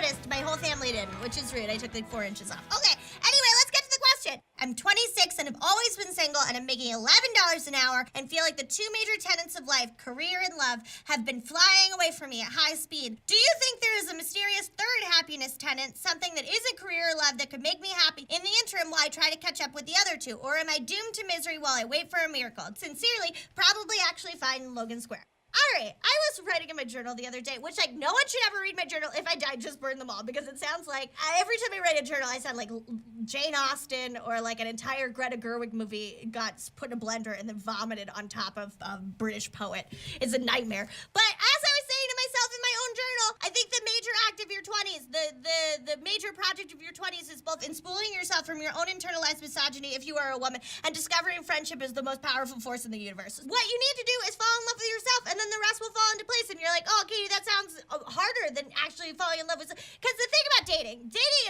noticed. My whole family didn't, which is rude. I took like 4 inches off. Okay, anyway, let's get to the question. I'm 26 and have always been single, and I'm making $11 an hour and feel like the two major tenets of life, career and love, have been flying away from me at high speed. Do you think there is a mysterious third happiness tenet, something that isn't career or love that could make me happy in the interim while I try to catch up with the other two? Or am I doomed to misery while I wait for a miracle? Sincerely, probably actually fine in Logan Square. All right, I was writing in my journal the other day, which, like, no one should ever read my journal. If I died, just burn them all, because it sounds like every time I write a journal, I sound like Jane Austen or like an entire Greta Gerwig movie got put in a blender and then vomited on top of a British poet. It's a nightmare. But as I was saying to myself in my own journal, I think the major act of your 20s, the major project of your 20s is both inspooling yourself from your own internalized misogyny if you are a woman, and discovering friendship is the most powerful force in the universe. What you need to do is fall in love with yourself, and then the rest will fall into place, and you're like, oh, Katie, that sounds harder than actually falling in love with. Because the thing about dating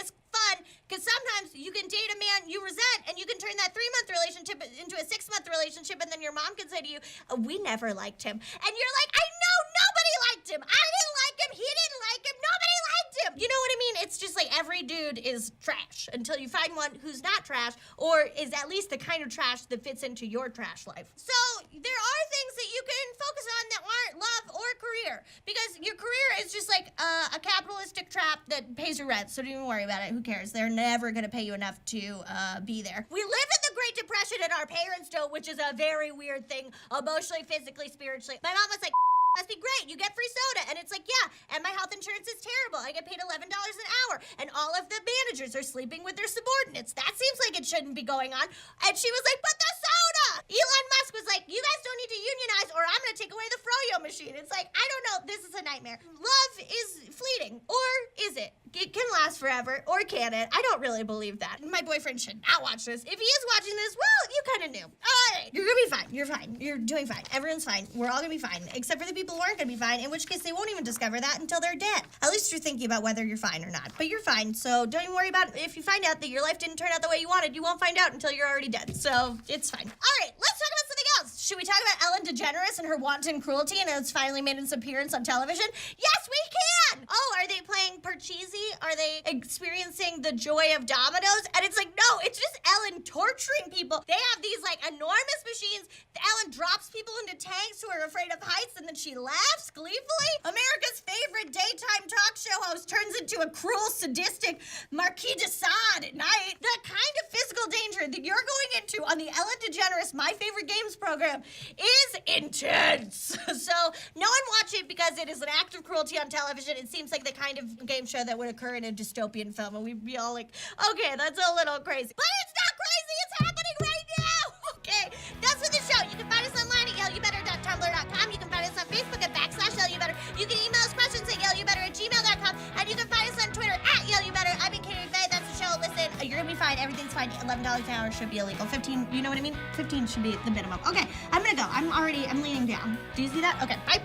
is fun, because sometimes you can date a man you resent, and you can turn that 3-month relationship into a 6-month relationship, and then your mom can say to you, we never liked him. And you're like, I know nobody liked him. I didn't like him. He didn't like him. Nobody liked him. You know what I mean? It's just like every dude is trash until you find one who's not trash, or is at least the kind of trash that fits into your trash life. So there are things that you can focus on that aren't love or career, because your career is just like a capitalistic trap that pays your rent, so don't even worry about it. Who cares? They're never gonna pay you enough to be there. We live in the Great Depression and our parents don't, which is a very weird thing, emotionally, physically, spiritually. My mom was like, must be great, you get free soda. And it's like, yeah, and my health insurance is terrible. I get paid $11 an hour, and all of the managers are sleeping with their subordinates. That seems like it shouldn't be going on. And she was like, but the soda! Elon Musk was like, you guys don't need to unionize or I'm gonna take away the Froyo machine. It's like, I don't know, this is a nightmare. Love is fleeting, or is it? It can last forever, or can it? I don't really believe that. My boyfriend should not watch this. If he is watching this, well, you kind of knew. All right, you're gonna be fine. You're fine. You're doing fine. Everyone's fine. We're all gonna be fine, except for the people who aren't gonna be fine, in which case they won't even discover that until they're dead. At least you're thinking about whether you're fine or not. But you're fine, so don't even worry about it. If you find out that your life didn't turn out the way you wanted, you won't find out until you're already dead. So it's fine. All right, let's talk about something else. Should we talk about Ellen DeGeneres and her wanton cruelty, and it's finally made its appearance on television? Yes, we can! Oh, are they playing Parcheesi? Are they experiencing the joy of dominoes? And it's like, no, it's just Ellen torturing people. They have these like enormous machines. Ellen drops people into tanks who are afraid of heights, and then she laughs gleefully. America's favorite daytime talk show host turns into a cruel, sadistic Marquis de Sade at night. The kind of physical danger that you're going into on the Ellen DeGeneres My Favorite Games program is intense. So no one watch it because it is an act of cruelty on television. It seems like the kind of game show that would occur in a dystopian film, and we'd be all like, okay, that's a little crazy. But it's not crazy, it's happening right now! Okay, that's for the show. You can find us online at yellyoubetter.tumblr.com. You can find us on Facebook at /yellyoubetter. You can email us questions at yellyoubetter@gmail.com. And you can find us on Twitter at yellyoubetter. I've been Katie Faye. That's the show. Listen, you're gonna be fine. Everything's fine. $11 an hour should be illegal. 15, you know what I mean? 15 should be the minimum. Okay, I'm gonna go. I'm leaning down. Do you see that? Okay, bye.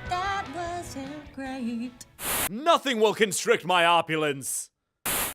That wasn't great. Nothing will constrict my opulence.